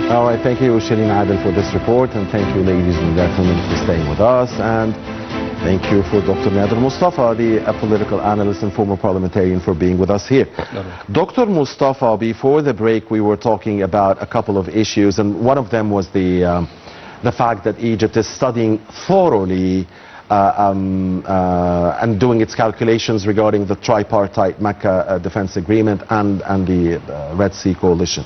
All right, thank you, Shireen Adel, for this report, and thank you, ladies and gentlemen, for staying with us, and thank you for Dr. Nader Mostafa, the political analyst and former parliamentarian, for being with us here. Dr. Mostafa, before the break, we were talking about a couple of issues, and one of them was the fact that Egypt is studying thoroughly and doing its calculations regarding the tripartite Mecca defense agreement and the Red Sea coalition.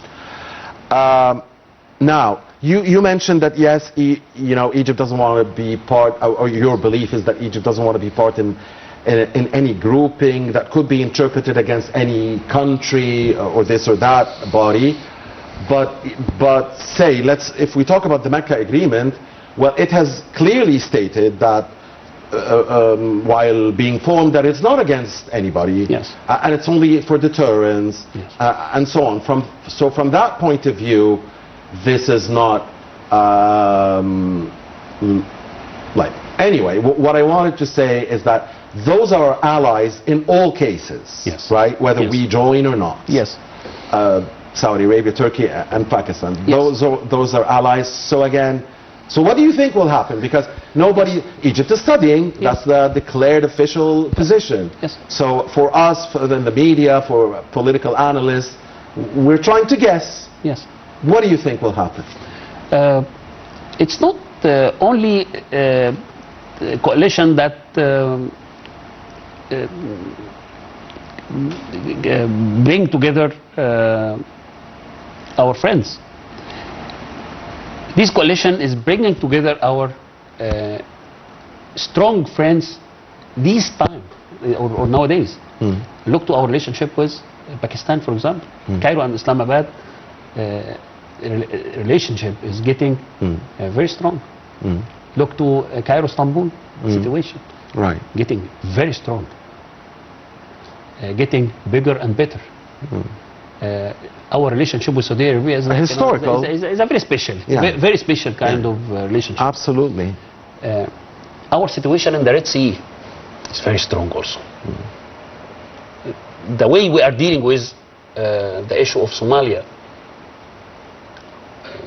Now, you mentioned that yes, Egypt doesn't want to be part, or your belief is that Egypt doesn't want to be part in any grouping that could be interpreted against any country or this or that body. But say, if we talk about the Mecca agreement, well, it has clearly stated that while being formed, that it's not against anybody, yes, and it's only for deterrence, yes, and so on. So from that point of view, this is not anyway. What I wanted to say is that those are our allies in all cases, yes, right? Whether, yes, we join or not. Yes. Saudi Arabia, Turkey, and Pakistan. Yes. Those are allies. So again, so what do you think will happen? Because nobody, Egypt is studying. Yes. That's the declared official position. Yes. So for us, for the media, for political analysts, we're trying to guess. Yes. What do you think will happen? It's not only coalition that bring together our friends. This coalition is bringing together our strong friends this time or nowadays. Look to our relationship with Pakistan, for example. Cairo and Islamabad relationship is getting very strong. Look to Cairo-Istanbul situation, right? Getting very strong, getting bigger and better. Our relationship with Saudi Arabia is historical. Is a very special, very special kind of relationship. Absolutely. Our situation in the Red Sea is very strong also. The way we are dealing with the issue of Somalia.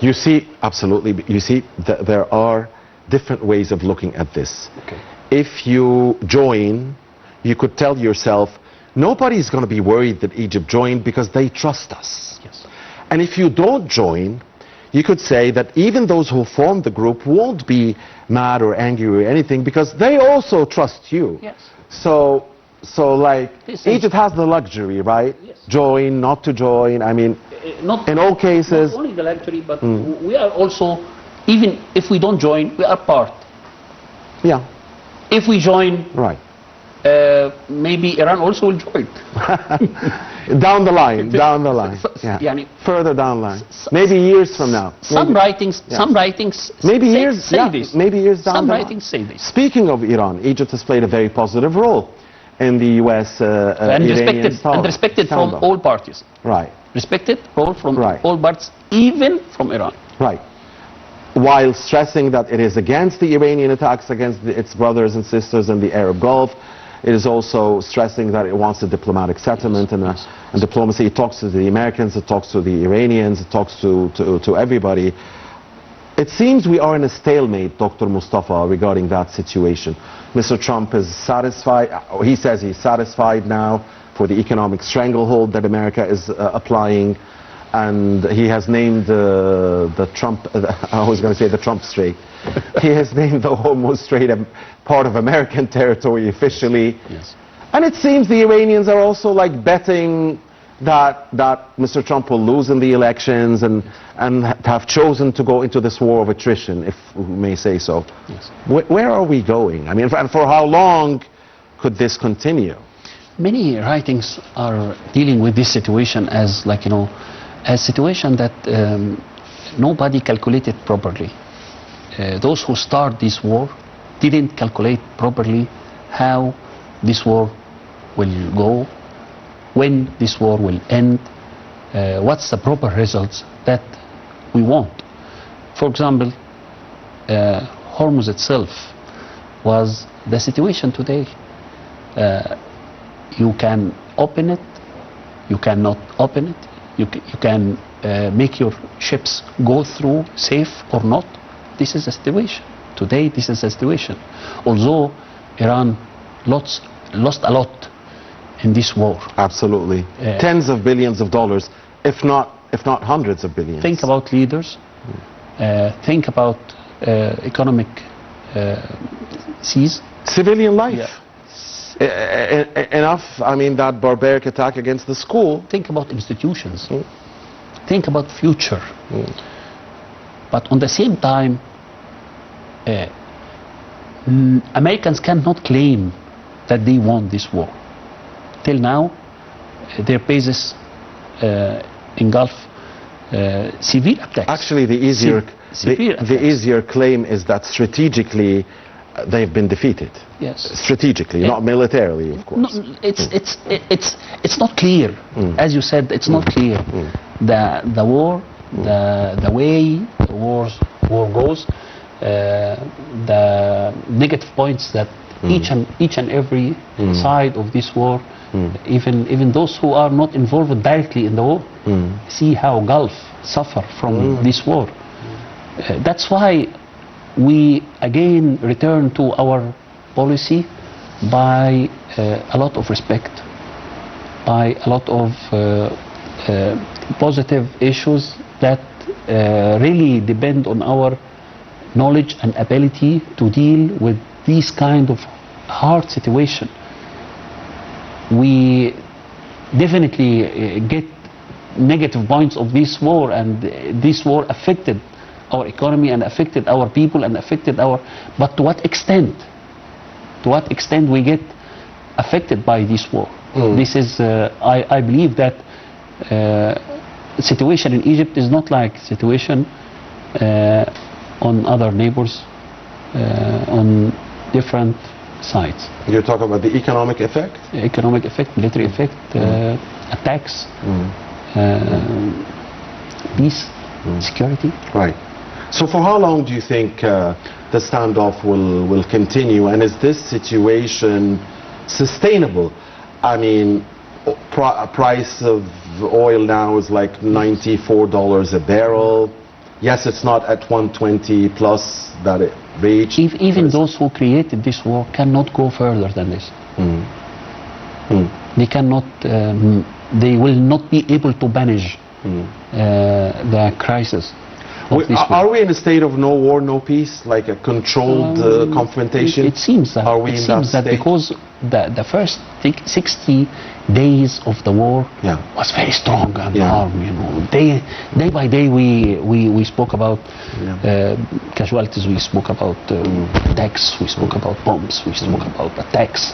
You see, absolutely. You see, there are different ways of looking at this. Okay. If you join, you could tell yourself, nobody's going to be worried that Egypt joined because they trust us. Yes. And if you don't join, you could say that even those who formed the group won't be mad or angry or anything because they also trust you. Yes. So like, Egypt has the luxury, right? Yes. Join, not to join. I mean, not in all cases. Not only the luxury, but we are also, even if we don't join, we are part. Yeah. If we join, right. Maybe Iran also will join. Down the line, down the line. Yeah. Further down the line. Maybe years from now. Some writings maybe say, years, say this. Maybe years down some the writings line. say this. Speaking of Iran, Egypt has played a very positive role in the U.S. and respected from all parties. Right. Respected role from all parties, even from Iran. Right. While stressing that it is against the Iranian attacks against its brothers and sisters in the Arab Gulf, it is also stressing that it wants a diplomatic settlement and diplomacy. It talks to the Americans, it talks to the Iranians, it talks to everybody. It seems we are in a stalemate, Dr. Mostafa, regarding that situation. Mr. Trump is satisfied, he says he's satisfied now for the economic stranglehold that America is applying, and he has named the Trump, I was going to say the Trump Strait. He has named the Hormuz Strait a part of American territory officially. Yes. And it seems the Iranians are also like betting that Mr. Trump will lose in the elections and have chosen to go into this war of attrition, if we may say so. Yes. Where are we going? I mean, for how long could this continue? Many writings are dealing with this situation as a situation that nobody calculated properly. Those who start this war didn't calculate properly how this war will go, when this war will end, what's the proper results that we want. For example, Hormuz itself was the situation today. You can open it, you cannot open it, you can make your ships go through safe or not. This is the situation. Today, this is the situation. Although Iran lost a lot in this war. Absolutely. Tens of billions of dollars, if not hundreds of billions. Think about leaders. Think about economic seas. Civilian life. Yeah. Enough, I mean, that barbaric attack against the school. Think about institutions. Think about future. But on the same time, Americans cannot claim that they won this war. Till now, their bases in Gulf, severe attacks. Actually, the easier claim is that strategically they've been defeated. Yes. Strategically, not militarily, of course. No, it's not clear. As you said, it's not clear. The war, the way the war goes, the negative points that each and every side of this war, even those who are not involved directly in the war, see how Gulf suffer from this war. That's why we again return to our policy by a lot of respect, by a lot of positive issues that really depend on our knowledge and ability to deal with these kind of hard situation. We definitely get negative points of this war, and this war affected our economy and affected our people and affected our, but to what extent? To what extent we get affected by this war? This is, I believe that situation in Egypt is not like situation on other neighbors, on different sides. You're talking about the economic effect? Economic effect, military effect, attacks, peace, security. Right. So for how long do you think the standoff will continue, and is this situation sustainable? I mean, price of oil now is like $94 a barrel. Yes, it's not at 120 plus that it reached. Even those who created this war cannot go further than this. They cannot, they will not be able to manage the crisis. Are we in a state of no war, no peace, like a controlled confrontation? It seems that. Are we in that state? Because the first 60 days of the war was very strong and hard. You know, day by day we spoke about casualties. We spoke about attacks. We spoke about bombs. We spoke about attacks.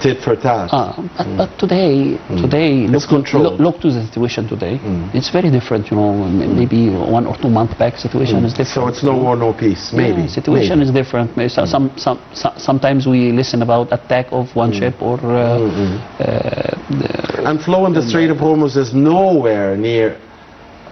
Tit for tat. But today, look to the situation today. It's very different. You know, maybe 1 or 2 months back, situation is different. So it's no war, no peace. Maybe situation is different. Sometimes we listen about attack of one ship or. And flow in the Strait of Hormuz is nowhere near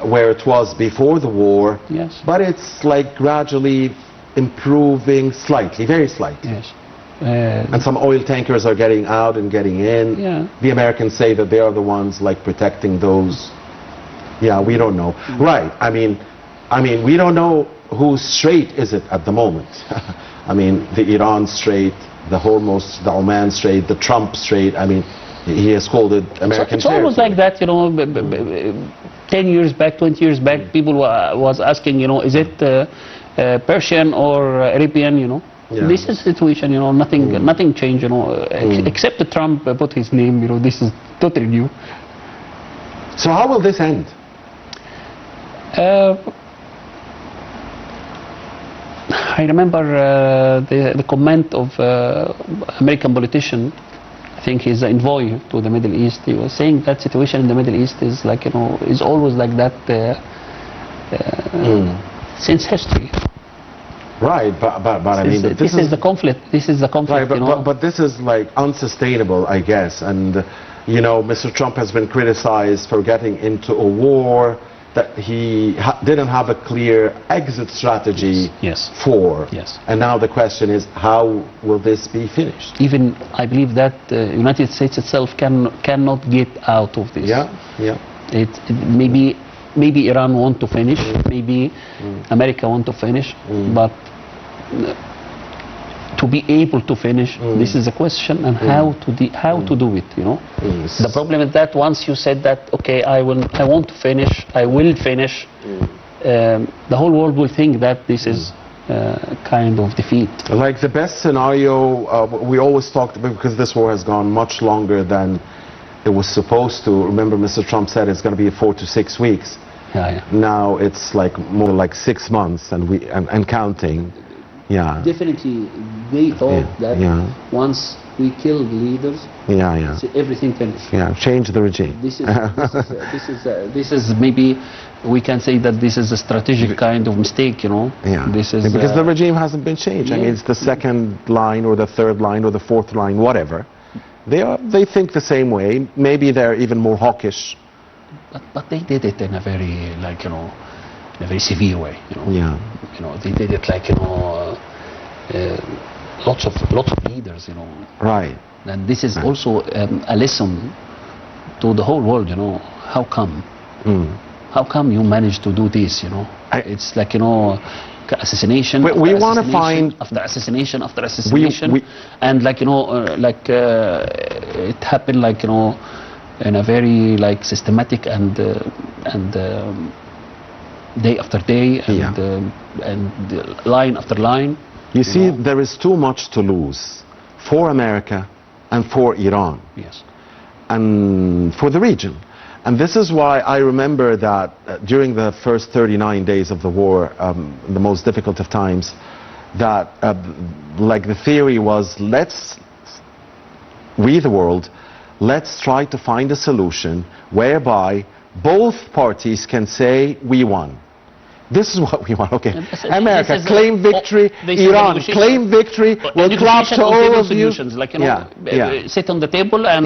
where it was before the war. Yes. But it's like gradually improving slightly, very slightly. Yes. And some oil tankers are getting out and getting in. Yeah. The Americans say that they are the ones like protecting those. Yeah, we don't know. Right. I mean, we don't know whose strait is it at the moment. I mean, the Iran Strait, the Hormuz, the Oman Strait, the Trump Strait. I mean, he has called it American It's almost like that, you know. 10 years back, 20 years back, people was asking, you know, is it Persian or Arabian, you know. Yeah. This is the situation, you know, nothing changed, you know, except the Trump put his name, you know, this is totally new. So how will this end? I remember the comment of American politician. I think he's an envoy to the Middle East. He was saying that situation in the Middle East is like, you know, is always like that since history. Right, but I mean, this is the conflict. This is the conflict. Right, you know? but this is like unsustainable, I guess. And you know, Mr. Trump has been criticized for getting into a war that he didn't have a clear exit strategy for. Yes. And now the question is, how will this be finished? Even I believe that the United States itself cannot get out of this. Yeah, yeah. It maybe maybe Iran want to finish, maybe America want to finish, but to be able to finish, this is a question, and how to do it, you know. The problem is that once you said that, okay, I want to finish, I will finish, the whole world will think that this is kind of defeat. Like the best scenario, we always talked about, because this war has gone much longer than it was supposed to. Remember, Mr. Trump said it's going to be 4 to 6 weeks. Yeah. Now it's like more like 6 months and counting. Yeah. Definitely, they thought that once we kill the leaders, everything finished. Yeah, change the regime. This is maybe we can say that this is a strategic kind of mistake, you know. Yeah. This is because the regime hasn't been changed. I mean, it's the second line or the third line or the fourth line, whatever. They think the same way. Maybe they're even more hawkish. But they did it in a very, like, you know, in a very severe way, you know. Yeah. You know, they did it like, you know, lots of leaders, you know. Right. And this is also a lesson to the whole world, you know. How come? How come you managed to do this, you know? It's like, you know, assassination. We want to find after assassination after assassination, and like, you know, it happened, like, you know, in a very like systematic and day after day and line after line. You see, there is too much to lose for America and for Iran. Yes. And for the region. And this is why I remember that during the first 39 days of the war, the most difficult of times, that like the theory was, we the world, let's try to find a solution whereby both parties can say we won. This is what we want. Okay, America claim victory, Iran claim victory, we'll clap to all of you. Like, you know, sit on the table and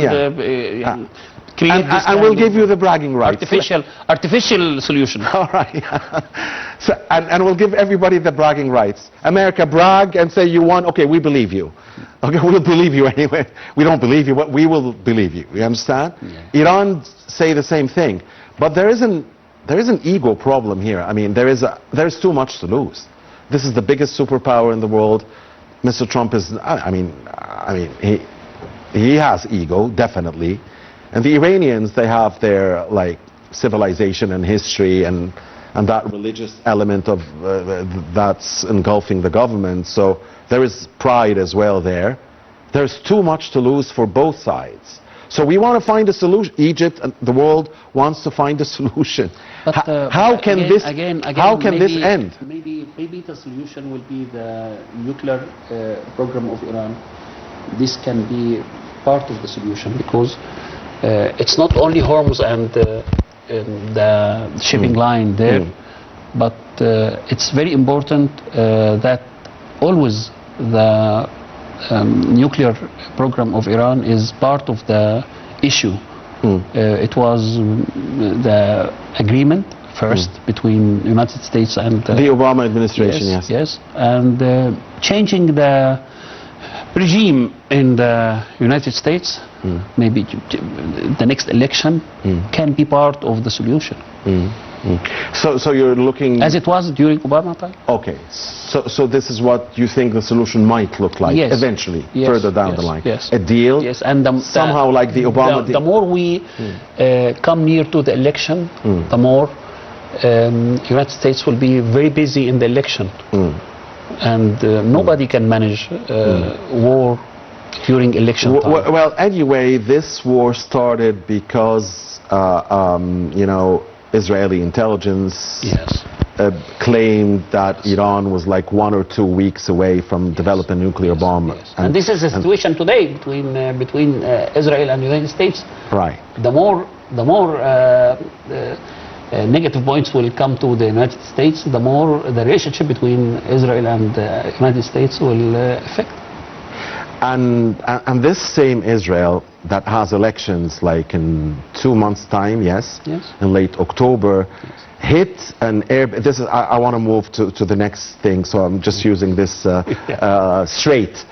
create this and we'll give you the bragging rights. Artificial solution. All right. So, and we'll give everybody the bragging rights. America brag and say you won. Okay, we believe you. Okay, we'll believe you anyway. We don't believe you, but we will believe you. You understand? Yeah. Iran say the same thing, but there is an ego problem here. I mean, there is too much to lose. This is the biggest superpower in the world. Mr. Trump is. I mean, he has ego, definitely. And the Iranians, they have their like civilization and history and that religious element of that's engulfing the government. So there is pride as well there. There's too much to lose for both sides. So we want to find a solution. Egypt and the world wants to find a solution. But, how can this end? Maybe the solution will be the nuclear program of Iran. This can be part of the solution, because it's not only Hormuz and the shipping line there, but it's very important that always the nuclear program of Iran is part of the issue. It was the agreement first between United States and the Obama administration. Yes, and changing the regime in the United States, maybe the next election can be part of the solution. So you're looking, as it was during Obama time. Okay, so this is what you think the solution might look like eventually, further down the line. A deal, and somehow like the Obama deal. The more we come near to the election, the more United States will be very busy in the election. And nobody can manage war during election time. Well, anyway, this war started because, you know, Israeli intelligence claimed that Iran was like 1 or 2 weeks away from developing a nuclear bomb. And this is the situation today between Israel and the United States. Right. The more negative points will come to the United States, the more the relationship between Israel and the United States will affect. And this same Israel that has elections like in 2 months' time, in late October, hit an air. This is I want to move to the next thing, so I'm just using this strait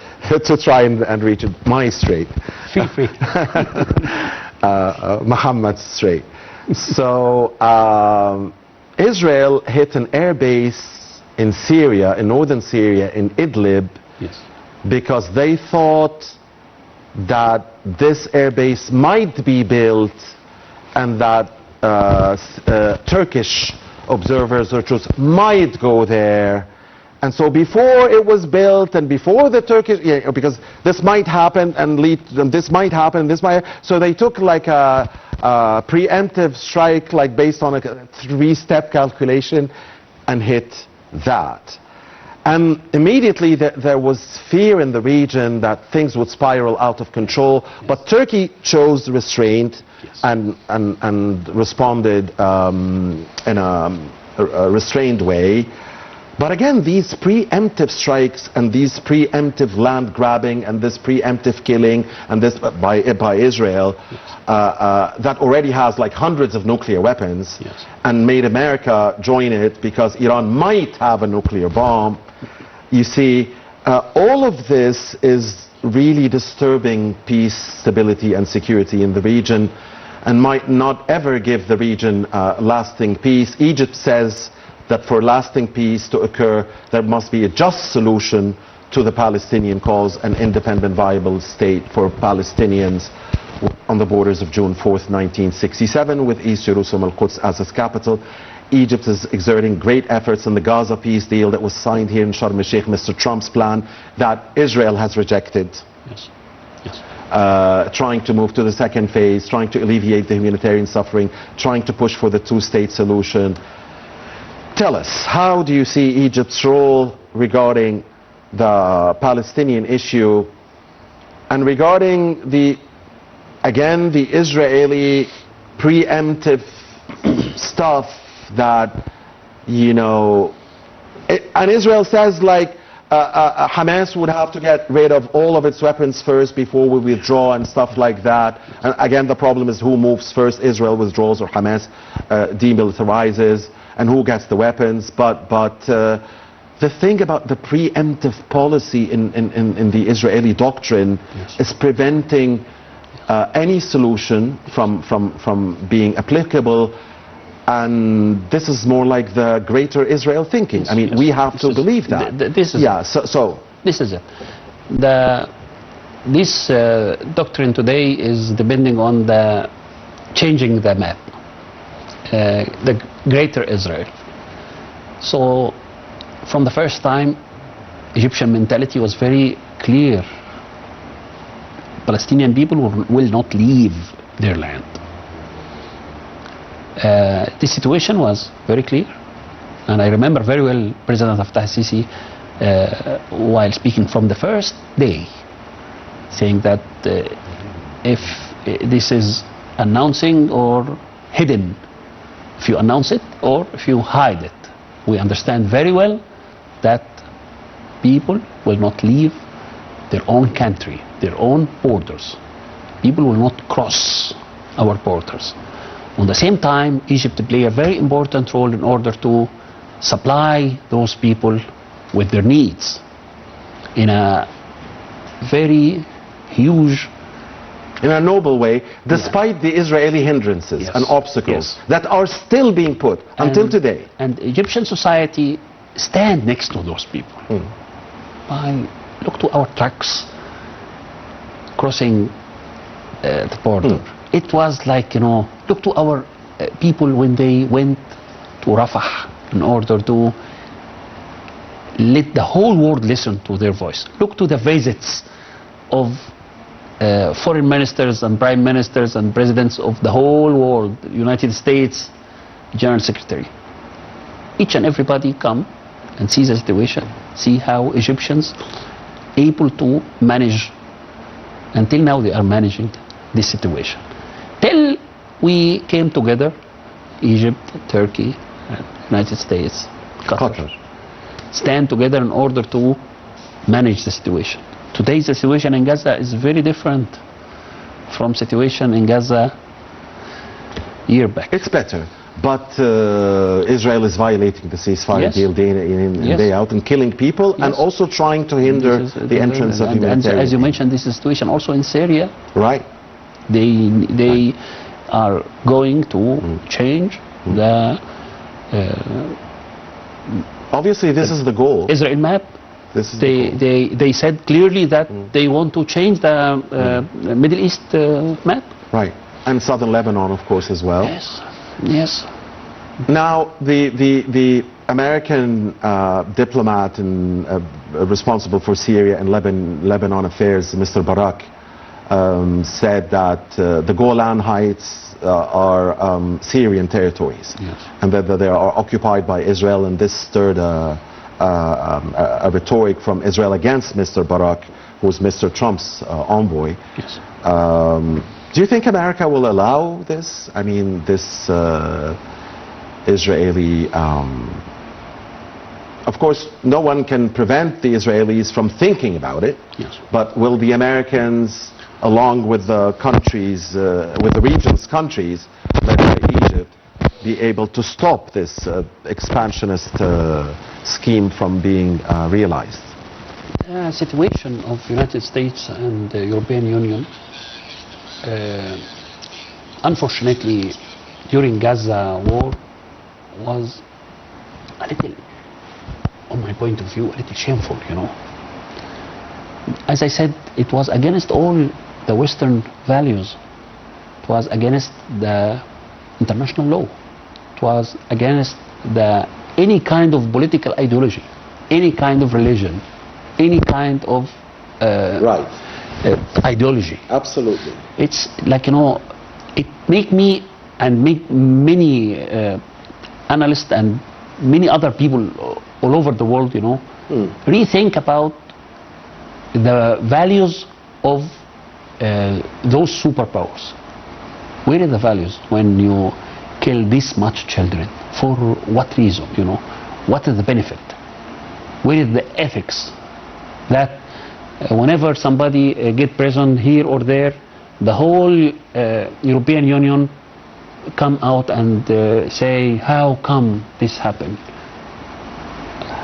to try and reach it. My strait. Feel free. Muhammad's strait. So Israel hit an air base in Syria, in northern Syria, in Idlib, Yes. because they thought that this air base might be built and that Turkish observers or troops might go there. And so before it was built and before the Turkish, because this might happen and this might happen, so they took like a preemptive strike, like based on a three-step calculation, and hit that. And immediately there was fear in the region that things would spiral out of control, but Turkey chose restraint and responded in a restrained way. But again, these preemptive strikes and these preemptive land grabbing and this preemptive killing and this by Israel that already has like hundreds of nuclear weapons and made America join it because Iran might have a nuclear bomb. You see, all of this is really disturbing peace, stability and security in the region and might not ever give the region lasting peace. Egypt says that for lasting peace to occur, there must be a just solution to the Palestinian cause, an independent, viable state for Palestinians on the borders of June 4th, 1967, with East Jerusalem al-Quds as its capital. Egypt is exerting great efforts in the Gaza peace deal that was signed here in Sharm el-Sheikh, Mr. Trump's plan that Israel has rejected. Yes. Yes. Trying to move to the second phase, trying to alleviate the humanitarian suffering, trying to push for the two-state solution. Tell us, how do you see Egypt's role regarding the Palestinian issue and regarding the Israeli preemptive stuff that, and Israel says like Hamas would have to get rid of all of its weapons first before we withdraw and stuff like that. And again, the problem is who moves first, Israel withdraws or Hamas demilitarizes, and who gets the weapons. But the thing about the preemptive policy in the Israeli doctrine is preventing any solution from being applicable. And this is more like the greater Israel thinking. I mean, we have to believe that. This is this is it. This doctrine today is depending on the changing the map, the greater Israel. So from the first time, Egyptian mentality was very clear. Palestinian people will not leave their land. The situation was very clear, and I remember very well President Fattah al-Sisi while speaking from the first day, saying that if this is announcing or hidden, if you announce it or if you hide it, we understand very well that people will not leave their own country, their own borders. People will not cross our borders. At the same time, Egypt play a very important role in order to supply those people with their needs in a very huge, in a noble way, despite the Israeli hindrances and obstacles that are still being put until today. And Egyptian society stand next to those people. Look to our trucks crossing the border. It was like, look to our people when they went to Rafah in order to let the whole world listen to their voice. Look to the visits of foreign ministers and prime ministers and presidents of the whole world, United States, General Secretary. Each and everybody come and see the situation, see how Egyptians able to manage. Until now they are managing this situation. Till we came together, Egypt, Turkey, United States, Qatar, stand together in order to manage the situation. Today's situation in Gaza is very different from situation in Gaza year back. It's better, but Israel is violating the ceasefire deal day in and day out and killing people and also trying to hinder the entrance of humanitarian. And as you mentioned, this is the situation also in Syria. Right. They are going to change the Obviously, this is the goal. Israel map. This is the goal. They said clearly that they want to change the Middle East map. Right. And southern Lebanon, of course, as well. Yes. Yes. Now, the American diplomat and responsible for Syria and Lebanon affairs, Mr. Barak, said that the Golan Heights are Syrian territories, Yes. and that they are occupied by Israel, and this stirred a rhetoric from Israel against Mr. Barak, who's Mr. Trump's envoy. Yes. Do you think America will allow this? I mean, this Israeli... of course, no one can prevent the Israelis from thinking about it, Yes. but will the Americans, along with the countries, with the region's countries, led by Egypt, be able to stop this expansionist scheme from being realized? The situation of United States and the European Union, unfortunately, during Gaza war, was a little, on my point of view, a little shameful, you know. As I said, it was against all the Western values. It was against the international law. It was against any kind of political ideology, any kind of religion, any kind of ideology. Absolutely. It's like, you know, it make me and make many analysts and many other people all over the world, you know, rethink about the values of those superpowers. Where are the values when you kill this much children? For what reason, you know? What is the benefit? Where is the ethics? That whenever somebody get present here or there, the whole European Union come out and say, how come this happened?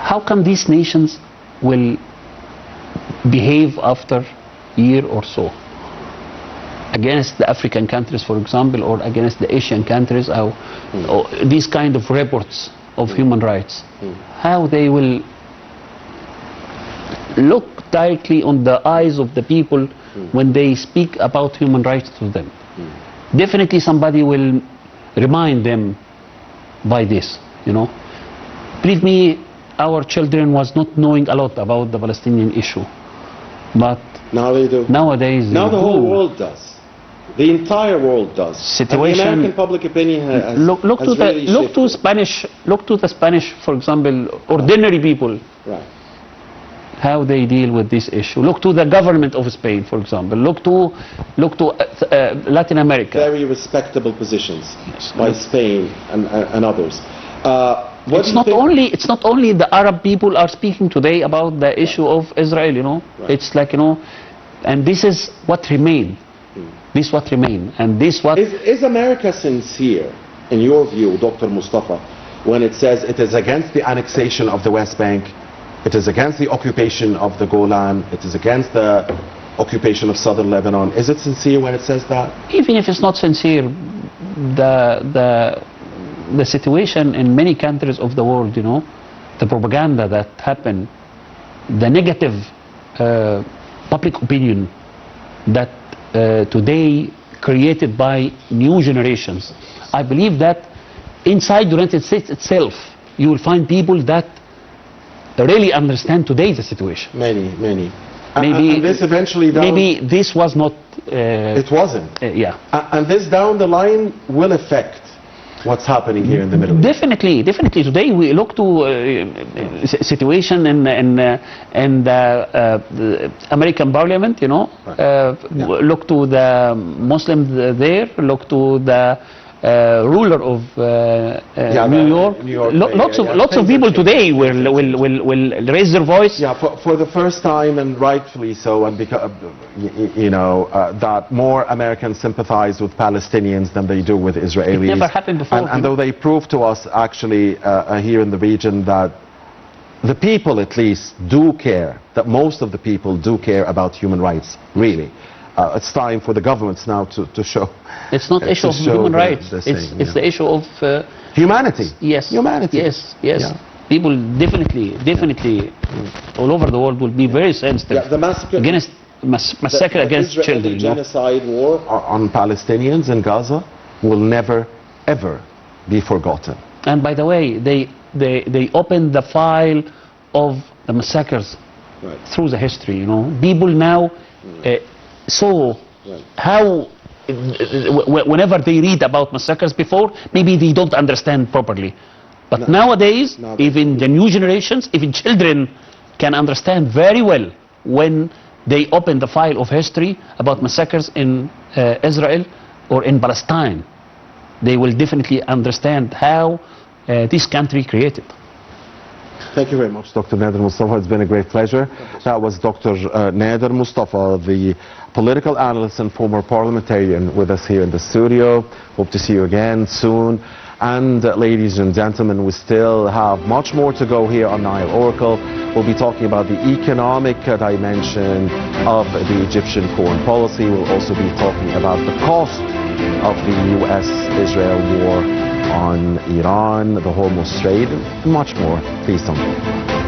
How come these nations will behave after year or so against the African countries, for example, or against the Asian countries, or these kind of reports of human rights, how they will look directly on the eyes of the people when they speak about human rights to them. Definitely somebody will remind them by this, you know. Believe me, our children was not knowing a lot about the Palestinian issue, but now they do. Nowadays, now the whole world does. The entire world does. Situation. And the American public opinion has look to really the Spanish, for example, ordinary people. Right. How they deal with this issue. Look to the government of Spain, for example. Look to Latin America. Very respectable positions by Spain and others. It's not only the Arab people are speaking today about the issue of Israel, you know. Right. It's like, you know, and this is what remain. This is what remain, and this what is America sincere, in your view, Dr. Mostafa, when it says it is against the annexation of the West Bank, it is against the occupation of the Golan, it is against the occupation of southern Lebanon? Is it sincere when it says that? Even if it's not sincere, the situation in many countries of the world, you know, the propaganda that happened, the negative public opinion that today created by new generations. I believe that inside the United States itself, you will find people that really understand today the situation. Many. Maybe and this eventually maybe this was not. It wasn't. Yeah. And this down the line will affect what's happening here in the Middle East. Definitely. Today we look to situation in the American Parliament, you know. Right. Look to the Muslims there. Look to the ruler of New York. Lots of people today will raise their voice. Yeah, for the first time, and rightfully so, and because you know that more Americans sympathize with Palestinians than they do with Israelis. It never happened before. And though they prove to us actually here in the region that the people at least do care, that most of the people do care about human rights, really. it's time for the governments now to show. It's not issue of human rights. It's the issue of humanity. Yes. Humanity. Yes. Yeah. People definitely, all over the world will be very sensitive The massacre against massacre against children. The genocide war on Palestinians in Gaza will never, ever be forgotten. And by the way, they opened the file of the massacres through the history. People now saw how whenever they read about massacres before, maybe they don't understand properly. But nowadays, even the new generations, even children can understand very well when they open the file of history about massacres in Israel or in Palestine. They will definitely understand how this country created. Thank you very much, Dr. Nader Mostafa. It's been a great pleasure. That was Dr. Nader Mostafa, the political analyst and former parliamentarian, with us here in the studio. Hope to see you again soon. And ladies and gentlemen, we still have much more to go here on Nile Oracle. We'll be talking about the economic dimension of the Egyptian foreign policy. We'll also be talking about the cost of the U.S.-Israel war on Iran, the Hormuz Strait, and much more. Please don't go.